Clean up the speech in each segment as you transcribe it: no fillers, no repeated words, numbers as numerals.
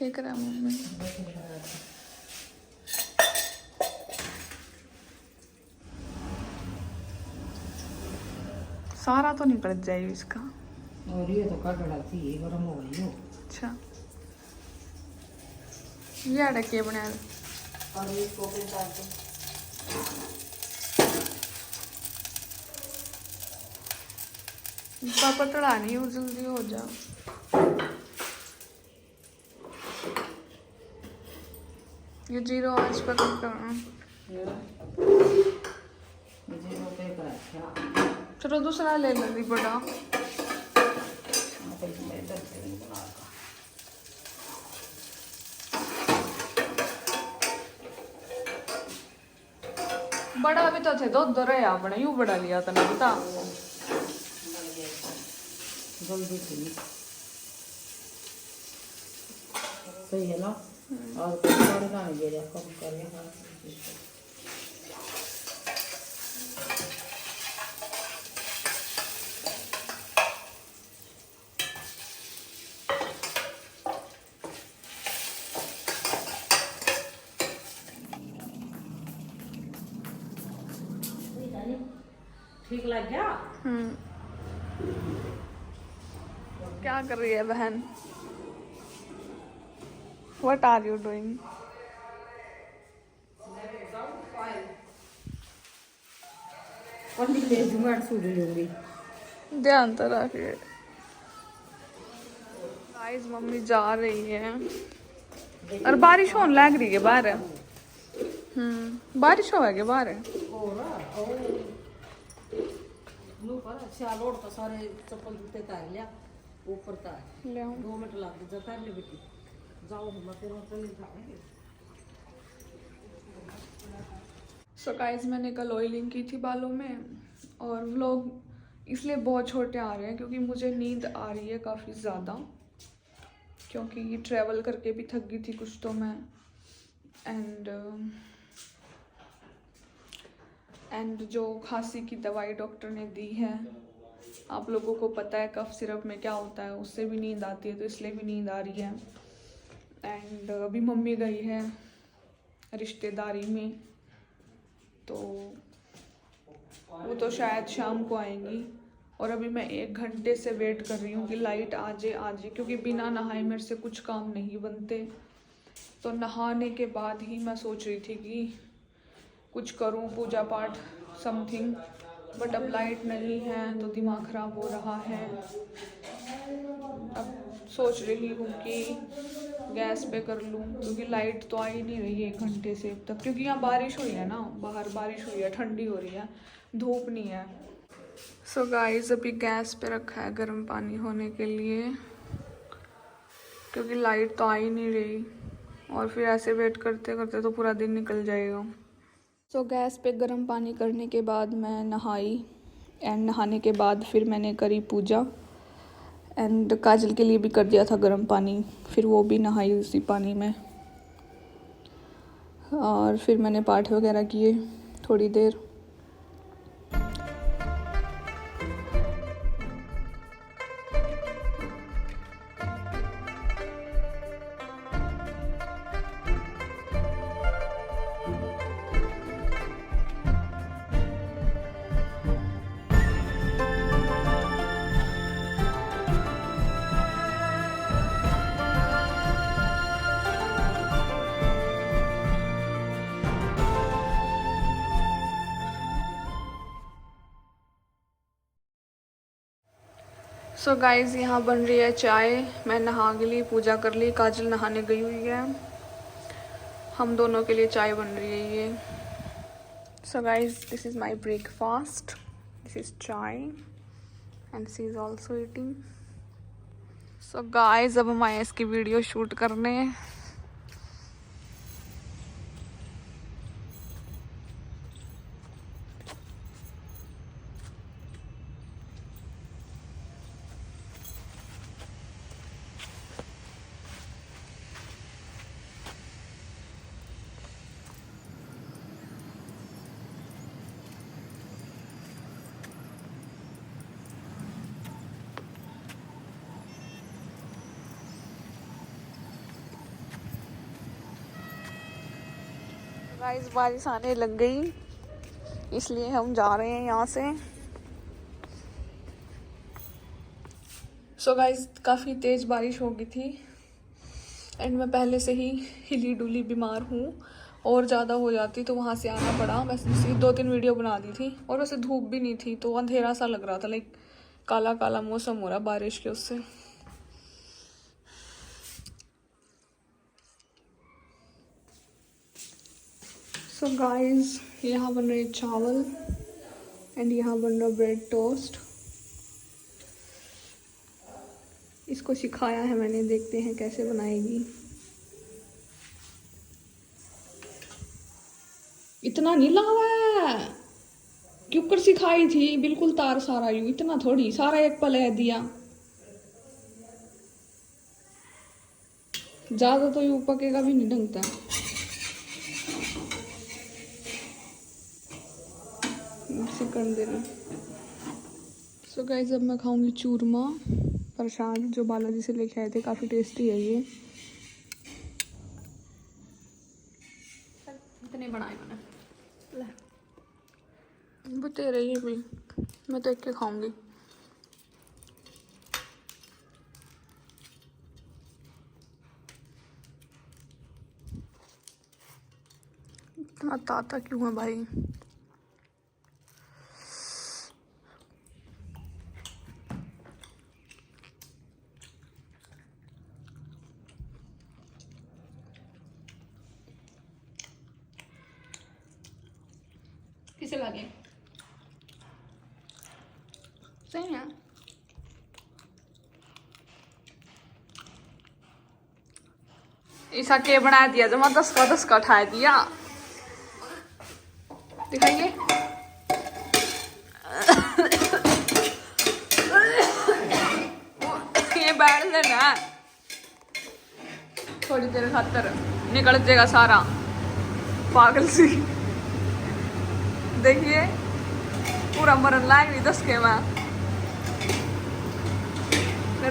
क्या करा मम्मी? सारा तो निकल जाए इसका। और ये तो काट डालती है, गरम हो गई हो। अच्छा, ये आटा क्या बनाया? और इसको फिर डाल दो। पापा तड़ा नहीं हो, जल्दी हो जाओ। ये जीरो आंच पर करना। जीरो पे कर अच्छा। चलो दूसरा ले ली बड़ा। बड़ा भी तो थे, दो रहे आपने, यूं बड़ा लिया था ना बता। जल्दी थी सही है ना। और थोड़ा दाने दे दिया, कम कर लिया। ठीक लग गया। क्या कर रही है बहन? What are you doing? पंडित ले जुगाड़ सूझ लूंगी। ध्यान तो रखिए। गाइस मम्मी जा रही है और बारिश होने लग रही है बाहर। बारिश हो गई बाहर। लोड तो सारे चप्पल जूते तार लिया ऊपर तार 2 मिनट लग जाता है बेटी। जाओ हम तेरे चले जाएंगे। सो गाइस मैंने कल ऑयलिंग की थी बालों में, और व्लॉग इसलिए बहुत छोटे आ रहे हैं क्योंकि मुझे नींद आ रही है काफ़ी ज़्यादा, क्योंकि ट्रैवल करके भी थक गई थी कुछ तो मैं। एंड जो खांसी की दवाई डॉक्टर ने दी है, आप लोगों को पता है कफ सिरप में क्या होता है, उससे भी नींद आती है, तो इसलिए भी नींद आ रही है। एंड अभी मम्मी गई है रिश्तेदारी में, तो वो तो शायद शाम को आएंगी। और अभी मैं 1 घंटे से वेट कर रही हूँ कि लाइट आ जाए, क्योंकि बिना नहाए मेरे से कुछ काम नहीं बनते। तो नहाने के बाद ही मैं सोच रही थी कि कुछ करूँ, पूजा पाठ समथिंग, बट अब लाइट नहीं है तो दिमाग ख़राब हो रहा है। अब सोच रही हूँ कि गैस पे कर लूँ, क्योंकि लाइट तो आ ही नहीं रही है 1 घंटे से अब तक, क्योंकि यहाँ बारिश हुई है ना, बाहर बारिश हुई है, ठंडी हो रही है, धूप नहीं है। सो गाइस अभी गैस पे रखा है गर्म पानी होने के लिए, क्योंकि लाइट तो आ ही नहीं रही, और फिर ऐसे वेट करते करते तो पूरा दिन निकल जाएगा। सो गैस पे गर्म पानी करने के बाद मैं नहाई, एंड नहाने के बाद फिर मैंने करी पूजा, एंड काजल के लिए भी कर दिया था गर्म पानी, फिर वो भी नहाई उसी पानी में। और फिर मैंने पाठ वगैरह किए थोड़ी देर। सो गाइज़ यहाँ बन रही है चाय। मैं नहा के लिए पूजा कर ली, काजल नहाने गई हुई है, हम दोनों के लिए चाय बन रही है ये। So guys this is my breakfast, this is chai, and she is also eating. So guys अब हम आए इसकी वीडियो शूट करने। गाइस बारिश आने लग गई, इसलिए हम जा रहे हैं यहाँ से। सो गाइस काफ़ी तेज़ बारिश हो गई थी एंड मैं पहले से ही हिली डुली बीमार हूँ, और ज़्यादा हो जाती तो वहाँ से आना पड़ा। वैसे इसकी 2-3 वीडियो बना दी थी, और वैसे धूप भी नहीं थी तो अंधेरा सा लग रहा था, लाइक काला काला मौसम हो रहा बारिश के उससे। सो गाइस यहाँ बन रहे चावल एंड यहाँ बन रहा ब्रेड टोस्ट। इसको सिखाया है मैंने, देखते हैं कैसे बनाएगी। इतना नहीं लावा है, क्योंकि सिखाई थी बिल्कुल तार सारा यू, इतना थोड़ी सारा एक पले दिया, ज्यादा तो यू पकेगा भी नहीं ढंगता। कर देना। सो गाइस अब मैं खाऊंगी चूरमा प्रसाद जो बालाजी से लेके आए थे, काफी टेस्टी है ये। इतने बनाए मैंने, वो तेरे ये भी, मैं तो एक के खाऊंगी। इतना ताता क्यों है भाई? किसे लगे सही है। ऐसा के बना दिया जमा 10 का उठा दिया, दिखाइए। ये बैठ लेना थोड़ी देर खातर, निकल जाएगा सारा पागल सी। देखिए पूरा मरन लाग रही 10 के मैं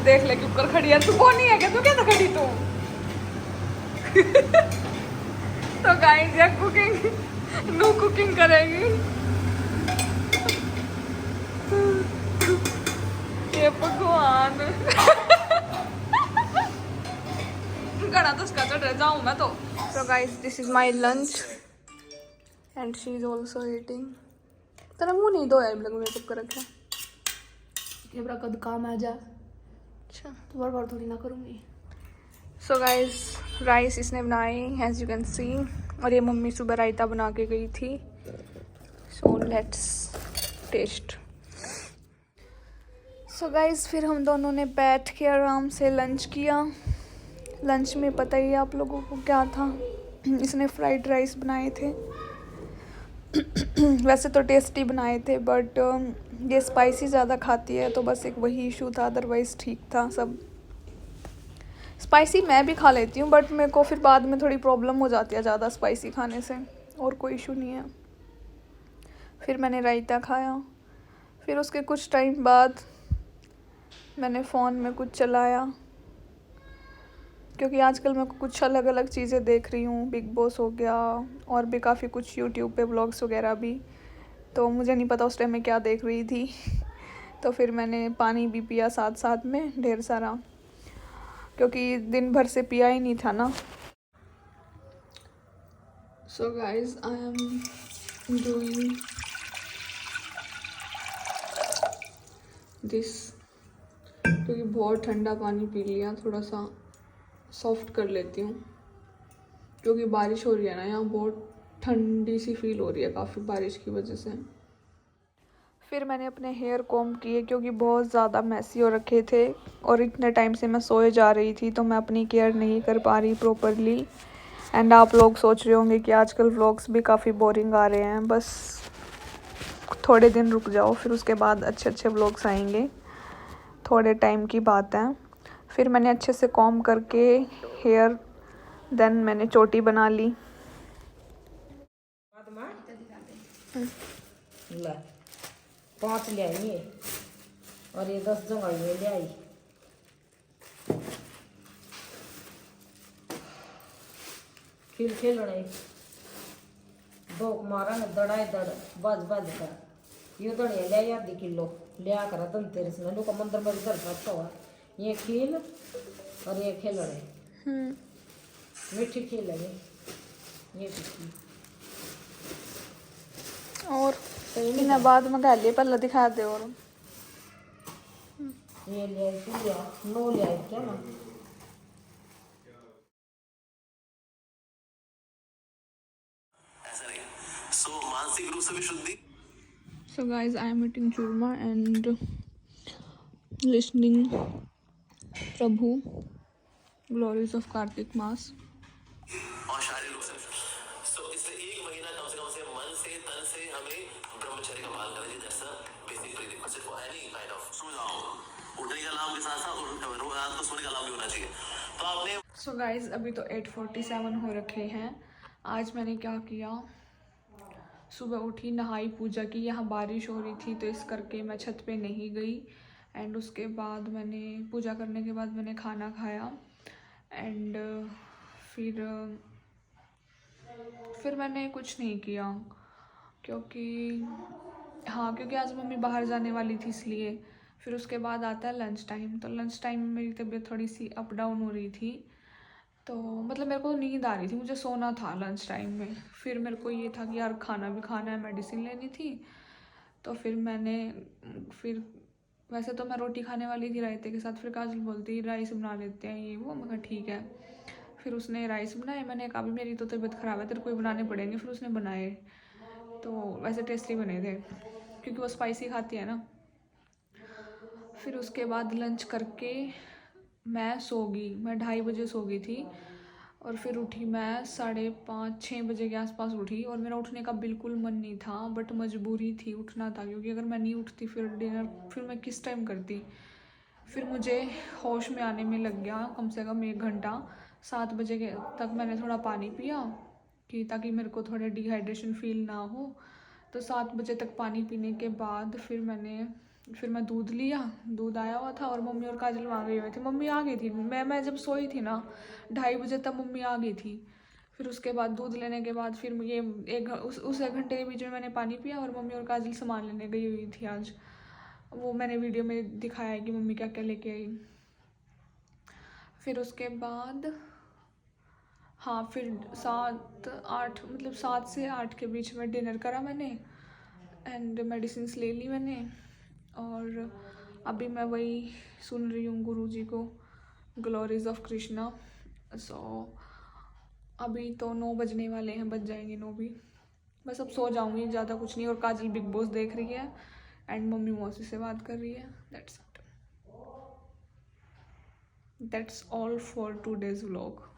देख ले क्यों कर खड़ी है। तू कौन नहीं है क्या? तू क्या था खड़ी तू? तो गाइस ये कुकिंग नो कुकिंग करेगी ये भगवान। घड़ा तो उसका चढ़ जाऊं मैं तो। So guys this is my lunch and she is also eating। तेरा मुंह नहीं धोया अब लग मेकअप कर रखा कैमरा कद काम आ जा। अच्छा तो बार बार थोड़ी ना करूँगी। सो गाइस राइस इसने बनाई एज यू कैन सी, और ये मम्मी सुबह रायता बना के गई थी। So let's test. So guys फिर हम दोनों ने बैठ के आराम से लंच किया। लंच में पता ही है आप लोगों को क्या था, इसने फ्राइड राइस बनाए थे। वैसे तो टेस्टी बनाए थे बट ये स्पाइसी ज़्यादा खाती है तो बस एक वही इशू था, अदरवाइज़ ठीक था सब। स्पाइसी मैं भी खा लेती हूँ बट मेरे को फिर बाद में थोड़ी प्रॉब्लम हो जाती है ज़्यादा स्पाइसी खाने से, और कोई इशू नहीं है। फिर मैंने रायता खाया, फिर उसके कुछ टाइम बाद मैंने फ़ोन में कुछ चलाया, क्योंकि आजकल मैं कुछ अलग अलग चीज़ें देख रही हूँ। बिग बॉस हो गया और भी काफ़ी कुछ यूट्यूब पे व्लॉग्स वगैरह भी, तो मुझे नहीं पता उस टाइम में क्या देख रही थी। तो फिर मैंने पानी भी पिया साथ साथ में ढेर सारा, क्योंकि दिन भर से पिया ही नहीं था ना। So guys I am doing this, क्योंकि बहुत ठंडा पानी पी लिया, थोड़ा सा सॉफ्ट कर लेती हूँ, क्योंकि बारिश हो रही है ना यहाँ, बहुत ठंडी सी फील हो रही है काफ़ी बारिश की वजह से। फिर मैंने अपने हेयर कॉम्ब किए क्योंकि बहुत ज़्यादा मैसी हो रखे थे, और इतने टाइम से मैं सोए जा रही थी तो मैं अपनी केयर नहीं कर पा रही प्रॉपरली। एंड आप लोग सोच रहे होंगे कि आजकल व्लॉग्स भी काफ़ी बोरिंग आ रहे हैं, बस थोड़े दिन रुक जाओ फिर उसके बाद अच्छे अच्छे व्लॉग्स आएंगे, थोड़े टाइम की बात है। फिर मैंने अच्छे से कॉम्ब करके हेयर, देन मैंने चोटी बना ली। ले 5 ले आई और ये 10 जगह ये ले आई। फिर खेल रहे दो मारा ने दड़ाए दड़ बज बज कर ये दड़िया लिया आधी किलो लिया करा धनतेरस में लोग मंदिर में उधर रखा हुआ ये खील और ये खेलड़े मीठी खील है ये टिक्की और इन्हें बाद में कह लिए पहले दिखा दे। और ये लिया नो लिया क्या ना सो मानसिक रूप से भी शुद्धि। So guys, I am eating churma and listening Prabhu, glories of Kartik Mass. और शारीरिक रूप से सो इसलिए 1 महीना कम से मन से तन से हमें ब्रह्मचर्य का पालन करना चाहिए। That's the basic prerequisite for any kind of सो जाओ उठने का अलार्म के साथ साथ रात को सोने का अलार्म भी होना चाहिए। तो आपने So guys, अभी तो 8:47 हो रखे हैं। आज मैंने क्या किया, सुबह उठी, नहाई, पूजा की। यहाँ बारिश हो रही थी तो इस करके मैं छत पे नहीं गई। एंड उसके बाद मैंने पूजा करने के बाद मैंने खाना खाया। एंड फिर मैंने कुछ नहीं किया क्योंकि आज मम्मी बाहर जाने वाली थी इसलिए। फिर उसके बाद आता है लंच टाइम। तो लंच टाइम में मेरी तबीयत थोड़ी सी अप डाउन हो रही थी। तो मतलब मेरे को नींद आ रही थी, मुझे सोना था लंच टाइम में। फिर मेरे को ये था कि यार खाना भी खाना है, मेडिसिन लेनी थी। तो फिर वैसे तो मैं रोटी खाने वाली थी रायते के साथ। फिर काजल बोलती राइस बना लेते हैं ये वो। मैं कहा ठीक है। फिर उसने राइस बनाए। मैंने कहा भी मेरी तो तबीयत ख़राब है, तेरे को ही बनाने पड़ेंगे। फिर उसने बनाए तो वैसे टेस्टी बने थे क्योंकि वो स्पाइसी खाती है ना। फिर उसके बाद लंच करके मैं सो गई। मैं 2:30 बजे सो गई थी और फिर उठी मैं 5:30-6 बजे के आसपास उठी। और मेरा उठने का बिल्कुल मन नहीं था, बट मजबूरी थी, उठना था। क्योंकि अगर मैं नहीं उठती फिर डिनर फिर मैं किस टाइम करती। फिर मुझे होश में आने में लग गया कम से कम 1 घंटा। 7 बजे तक मैंने थोड़ा पानी पिया कि ताकि मेरे को थोड़ा डिहाइड्रेशन फील ना हो। तो 7 बजे तक पानी पीने के बाद फिर मैं दूध लिया। दूध आया हुआ था और मम्मी और काजल वहाँ गए हुए थे। मम्मी आ गई थी, मैं जब सोई थी ना 2:30 बजे तक मम्मी आ गई थी। फिर उसके बाद दूध लेने के बाद फिर ये उस 1 घंटे के बीच में मैंने पानी पिया। और मम्मी और काजल सामान लेने गई हुई थी आज। वो मैंने वीडियो में दिखाया है कि मम्मी क्या क्या लेके आई। फिर उसके बाद फिर 7 से 8 के बीच में डिनर करा मैंने। एंड मेडिसिन ले ली मैंने। और अभी मैं वही सुन रही हूँ गुरुजी को, ग्लोरीज ऑफ कृष्णा। सो अभी तो 9 बजने वाले हैं, बज जाएंगे 9 भी। बस अब सो जाऊँगी, ज़्यादा कुछ नहीं। और काजल बिग बॉस देख रही है एंड मम्मी मौसी से बात कर रही है। That's all for today's vlog.